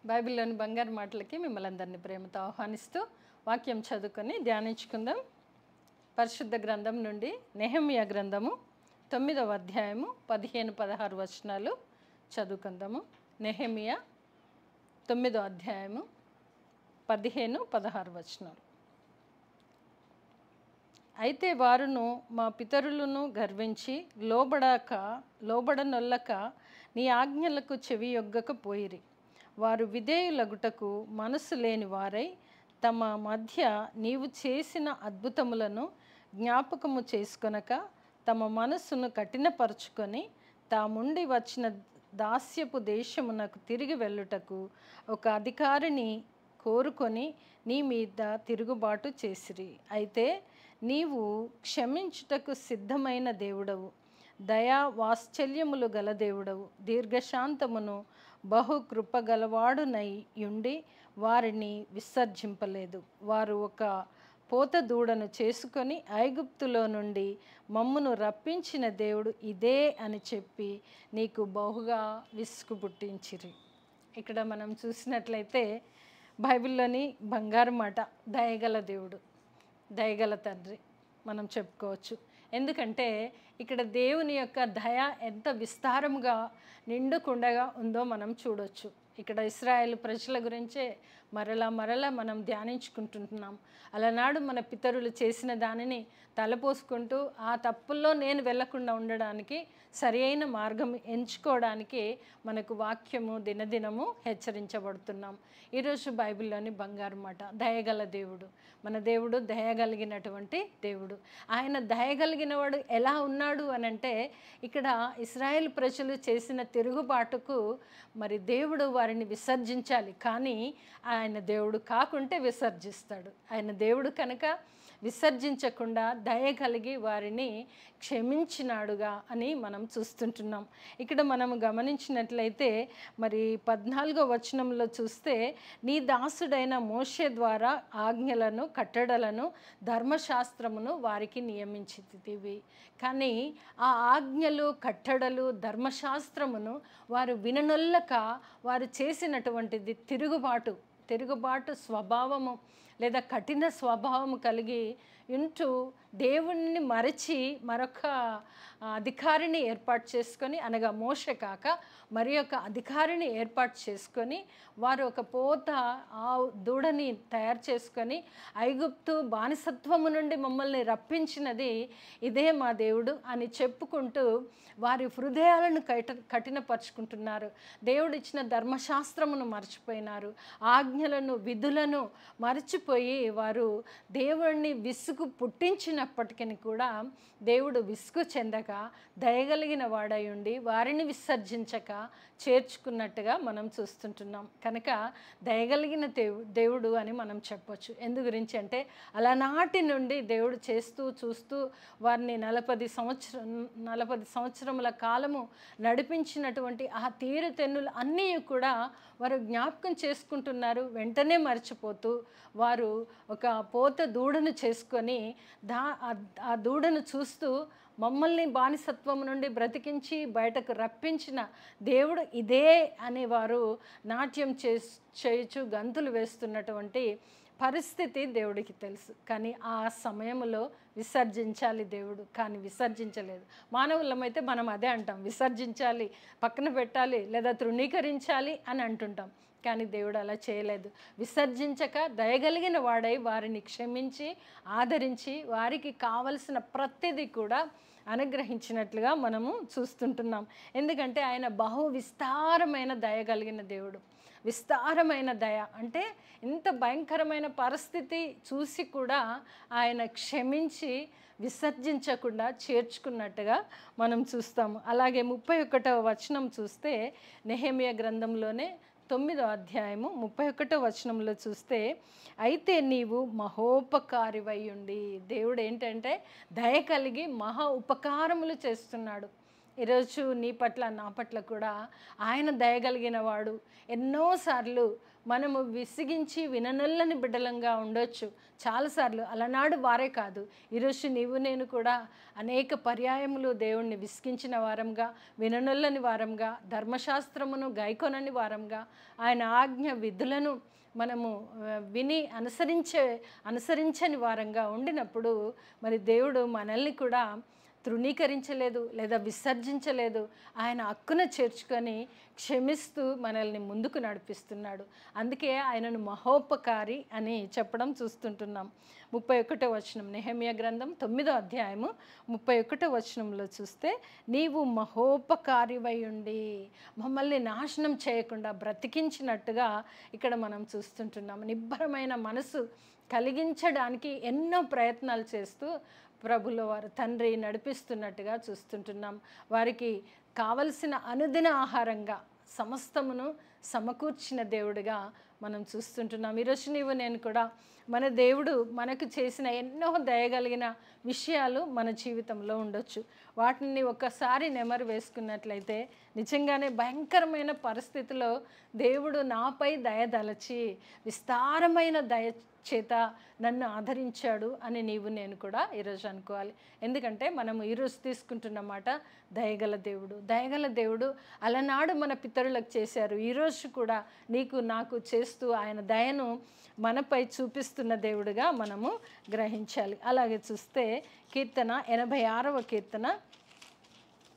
బైబిల్లోని బంగారు మాటలకి మిమ్మల్ని అందరినీ ప్రేమతో ఆహ్వానిస్తూ వాక్యం చదువుకొని ధ్యానించుకుందాం. పరిశుద్ధ గ్రంథం నుండి నెహెమ్యా గ్రంథము 9వ అధ్యాయము 15-16 వచనాలు చదువుకుందాము. నెహెమ్యా 9వ అధ్యాయము 15-16 వచనాలు. అయితే వారును మా పితరులను గర్వించి లోబడనొల్లక నీ ఆజ్ఞలకు చెవి యొగ్గకపోయిరి. వారు విధేయులగుటకు మనసు లేని వారై తమ మధ్య నీవు చేసిన అద్భుతములను జ్ఞాపకము చేసుకొనక తమ మనస్సును కఠినపరుచుకొని తాముండి వచ్చిన దాస్యపు దేశమునకు తిరిగి వెళ్ళుటకు ఒక అధికారిని కోరుకొని నీ మీద తిరుగుబాటు చేసిరి. అయితే నీవు క్షమించుటకు సిద్ధమైన దేవుడవు, దయా వాత్సల్యములు గల దేవుడవు, దీర్ఘశాంతమును బహు కృపగలవాడునై యుండి వారిని విసర్జింపలేదు. వారు ఒక పోత దూడను చేసుకొని ఐగుప్తులో నుండి మమ్మును రప్పించిన దేవుడు ఇదే అని చెప్పి నీకు బహుగా విసుగు పుట్టించిరి. ఇక్కడ మనం చూసినట్లయితే బైబిల్లోని బంగారు మాట, దయగల దేవుడు, దయగల తండ్రి మనం చెప్పుకోవచ్చు. ఎందుకంటే ఇక్కడ దేవుని యొక్క దయ ఎంత విస్తారముగా నిండుకుండగా ఉందో మనం చూడొచ్చు. ఇక్కడ ఇశ్రాయేలు ప్రజల గురించే మరలా మనం ధ్యానించుకుంటున్నాం. అలనాడు మన పితరులు చేసిన దానిని తలపోసుకుంటూ ఆ తప్పుల్లో నేను వెళ్లకుండా ఉండడానికి సరి అయిన మార్గం ఎంచుకోవడానికి మనకు వాక్యము దినదినము హెచ్చరించబడుతున్నాం. ఈరోజు బైబిల్లోని బంగారు మాట, దయగల దేవుడు. మన దేవుడు దయగలిగినటువంటి దేవుడు. ఆయన దయగలిగిన వాడు ఎలా ఉన్నాడు అనంటే, ఇక్కడ ఇశ్రాయేల్ ప్రజలు చేసిన తిరుగుబాటుకు మరి దేవుడు వారిని విసర్జించాలి, కానీ ఆయన దేవుడు కాకుంటే విసర్జిస్తాడు. ఆయన దేవుడు కనుక విసర్జించకుండా దయ కలిగి వారిని క్షమించినాడుగా అని మనం చూస్తుంటున్నాం. ఇక్కడ మనము గమనించినట్లయితే మరి 14వ వచనంలో చూస్తే, నీ దాసుడైన మోషే ద్వారా ఆజ్ఞలను, కట్టడలను, ధర్మశాస్త్రమును వారికి నియమించితివి. కానీ ఆ ఆజ్ఞలు, కట్టడలు, ధర్మశాస్త్రమును వారు విననొల్లక వారు చేసినటువంటిది తిరుగుబాటు స్వభావము లేదా కఠిన స్వభావము కలిగి ఉంటూ దేవుణ్ణి మరచి మరొక అధికారిని ఏర్పాటు చేసుకొని, అనగా మోషే కాక మరి ఒక అధికారిని ఏర్పాటు చేసుకొని వారు ఒక పోత ఆ దూడని తయారు చేసుకొని ఐగుప్తు బానిసత్వము నుండి మమ్మల్ని రప్పించినది ఇదే మా దేవుడు అని చెప్పుకుంటూ వారి హృదయాలను కఠినపరుచుకుంటున్నారు. దేవుడిచ్చిన ధర్మశాస్త్రమును మర్చిపోయినారు, ఆజ్ఞలను, విధులను మర్చిపోయి వారు దేవుణ్ణి విసుగు పుట్టించినప్పటికీ కూడా దేవుడు విసుగు చెందక దయగలిగిన వాడై ఉండి వారిని విసర్జించక చేర్చుకున్నట్టుగా మనం చూస్తుంటున్నాం. కనుక దయగలిగిన దేవుడు అని మనం చెప్పొచ్చు. ఎందు గురించి అంటే, అలనాటి నుండి దేవుడు చూస్తూ వారిని 40 సంవత్సరముల కాలము నడిపించినటువంటి ఆ తీరుతెన్నులు అన్నీ కూడా వారు జ్ఞాపకం చేసుకుంటున్నారు. వెంటనే మర్చిపోతూ వారు ఒక పోత దూడను చేసుకొని ఆ దూడను చూస్తూ మమ్మల్ని బానిసత్వం నుండి బ్రతికించి బయటకు రప్పించిన దేవుడు ఇదే అని వారు నాట్యం చేయుచు గంతులు వేస్తున్నటువంటి పరిస్థితి దేవుడికి తెలుసు. కానీ ఆ సమయంలో విసర్జించాలి దేవుడు, కానీ విసర్జించలేదు. మానవులమైతే మనం అదే అంటాం, విసర్జించాలి, పక్కన పెట్టాలి లేదా తృణీకరించాలి అని అంటుంటాం. కానీ దేవుడు అలా చేయలేదు. విసర్జించక దయగలిగిన వాడై వారిని క్షమించి ఆదరించి వారికి కావలసిన ప్రతిదీ కూడా అనుగ్రహించినట్లుగా మనము చూస్తుంటున్నాం. ఎందుకంటే ఆయన బహు విస్తారమైన దయ కలిగిన దేవుడు. విస్తారమైన దయ అంటే ఇంత భయంకరమైన పరిస్థితి చూసి కూడా ఆయన క్షమించి విసర్జించకుండా చేర్చుకున్నట్టుగా మనం చూస్తాము. అలాగే 31వ వచనం చూస్తే, నెహెమ్యా గ్రంథంలోనే 9వ అధ్యాయము 31వ వచనంలో చూస్తే, అయితే నీవు మహోపకారివై ఉండి, దేవుడు ఏంటంటే దయ కలిగి మహా ఉపకారములు చేస్తున్నాడు. ఈరోజు నీ పట్ల నా పట్ల కూడా ఆయన దయగలిగిన వాడు. ఎన్నోసార్లు మనము విసిగించి విననొల్లని బిడ్డలంగా ఉండొచ్చు. చాలాసార్లు అలనాడు వారే కాదు, ఈరోజు నీవు నేను కూడా అనేక పర్యాయములు దేవుణ్ణి విసిగించిన వారంగా, విననొల్లని వారంగా, ధర్మశాస్త్రమును గైకొనని వారంగా, ఆయన ఆజ్ఞ విధులను మనము విని అనుసరించని వారంగా ఉండినప్పుడు మరి దేవుడు మనల్ని కూడా తృణీకరించలేదు లేదా విసర్జించలేదు. ఆయన హక్కున చేర్చుకొని క్షమిస్తూ మనల్ని ముందుకు నడిపిస్తున్నాడు. అందుకే ఆయనను మహోపకారి అని చెప్పడం చూస్తుంటున్నాం. 31వ వచనం, నెహెమ్యా గ్రంథం 9వ అధ్యాయము 31వ వచనంలో చూస్తే, నీవు మహోపకారివై ఉండి మమ్మల్ని నాశనం చేయకుండా బ్రతికించినట్టుగా ఇక్కడ మనం చూస్తుంటున్నాం. నిబ్బరమైన మనసు కలిగించడానికి ఎన్నో ప్రయత్నాలు చేస్తూ ప్రభులో వారు తండ్రి నడిపిస్తున్నట్టుగా చూస్తుంటున్నాం. వారికి కావలసిన అనుదిన ఆహారంగా సమస్తమును సమకూర్చిన దేవుడిగా మనం చూస్తుంటున్నాం. ఈరోజు నీవు నేను కూడా మన దేవుడు మనకు చేసిన ఎన్నో దయగలిగిన విషయాలు మన జీవితంలో ఉండొచ్చు. వాటిని ఒక్కసారి నెమరు వేసుకున్నట్లయితే నిజంగానే భయంకరమైన పరిస్థితిలో దేవుడు నాపై దయదలచి విస్తారమైన దయ చేత నన్ను ఆదరించాడు అని నీవు నేను కూడా ఈరోజు అనుకోవాలి. ఎందుకంటే మనము ఈరోజు తీసుకుంటున్న మాట దయగల దేవుడు. దయగల దేవుడు అలనాడు మన పితరులకు చేశారు, ఈరోజు కూడా నీకు నాకు చేస్తూ ఆయన దయను మనపై చూపిస్తున్న దేవుడుగా మనము గ్రహించాలి. అలాగే చూస్తే కీర్తన 86వ కీర్తన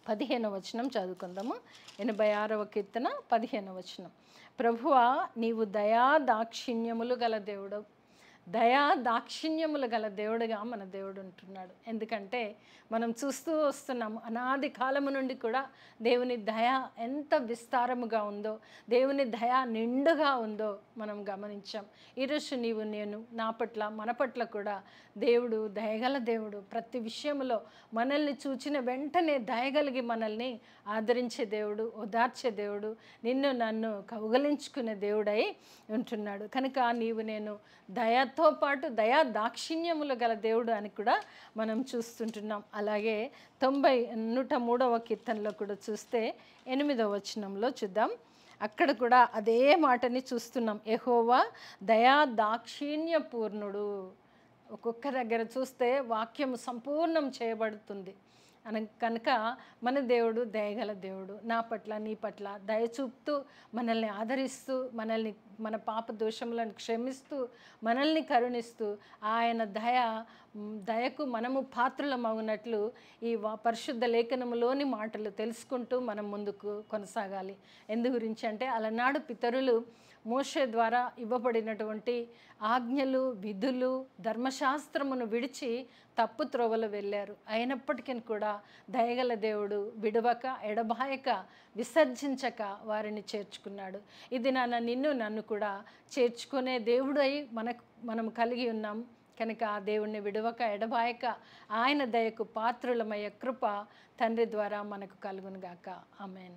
15వ వచనం చదువుకుందాము. 86వ కీర్తన 15వ వచనం. ప్రభువా, నీవు దయా దాక్షిణ్యములు గల దేవుడు. దయా దాక్షిణ్యములు గల దేవుడుగా మన దేవుడు ఉంటున్నాడు. ఎందుకంటే మనం చూస్తూ వస్తున్నాము, అనాది కాలము నుండి కూడా దేవుని దయ ఎంత విస్తారముగా ఉందో, దేవుని దయ నిండుగా ఉందో మనం గమనించాం. ఈరోజు నీవు నేను నా పట్ల మన పట్ల కూడా దేవుడు దయగల దేవుడు. ప్రతి విషయంలో మనల్ని చూచిన వెంటనే దయగలిగి మనల్ని ఆదరించే దేవుడు, ఓదార్చే దేవుడు, నిన్ను నన్ను కౌగలించుకునే దేవుడై ఉంటున్నాడు. కనుక నీవు నేను దయతో పాటు దయా దాక్షిణ్యములు గల దేవుడు అని కూడా మనం చూస్తుంటున్నాం. అలాగే 103వ కీర్తనలో కూడా చూస్తే 8వ వచనంలో చూద్దాం. అక్కడ కూడా అదే మాటని చూస్తున్నాం. యెహోవా దయా దాక్షిణ్య పూర్ణుడు. ఒక్కొక్క దగ్గర చూస్తే వాక్యం సంపూర్ణం చేయబడుతుంది. కనుక మన దేవుడు దయగల దేవుడు. నా పట్ల నీ పట్ల దయ చూపుతూ మనల్ని ఆదరిస్తూ మనల్ని మన పాప దోషములను క్షమిస్తూ మనల్ని కరుణిస్తూ ఆయన దయకు మనము పాత్రులమవునట్లు ఈ పరిశుద్ధ లేఖనములోని మాటలు తెలుసుకుంటూ మనం ముందుకు కొనసాగాలి. ఎందు గురించి అంటే అలనాడు పితరులు మోషే ద్వారా ఇవ్వబడినటువంటి ఆజ్ఞలు, విధులు, ధర్మశాస్త్రమును విడిచి తప్పు త్రోవలు వెళ్ళారు. అయినప్పటికీ కూడా దయగల దేవుడు విడవక ఎడబాయక విసర్జించక వారిని చేర్చుకున్నాడు. ఇది నిన్ను నన్ను కూడా చేర్చుకునే దేవుడై మనం కలిగి ఉన్నాం. కనుక ఆ దేవుణ్ణి విడవక ఎడబాయక ఆయన దయకు పాత్రులమయ్యే కృప తండ్రి ద్వారా మనకు కలుగునుగాక. ఆమేన్.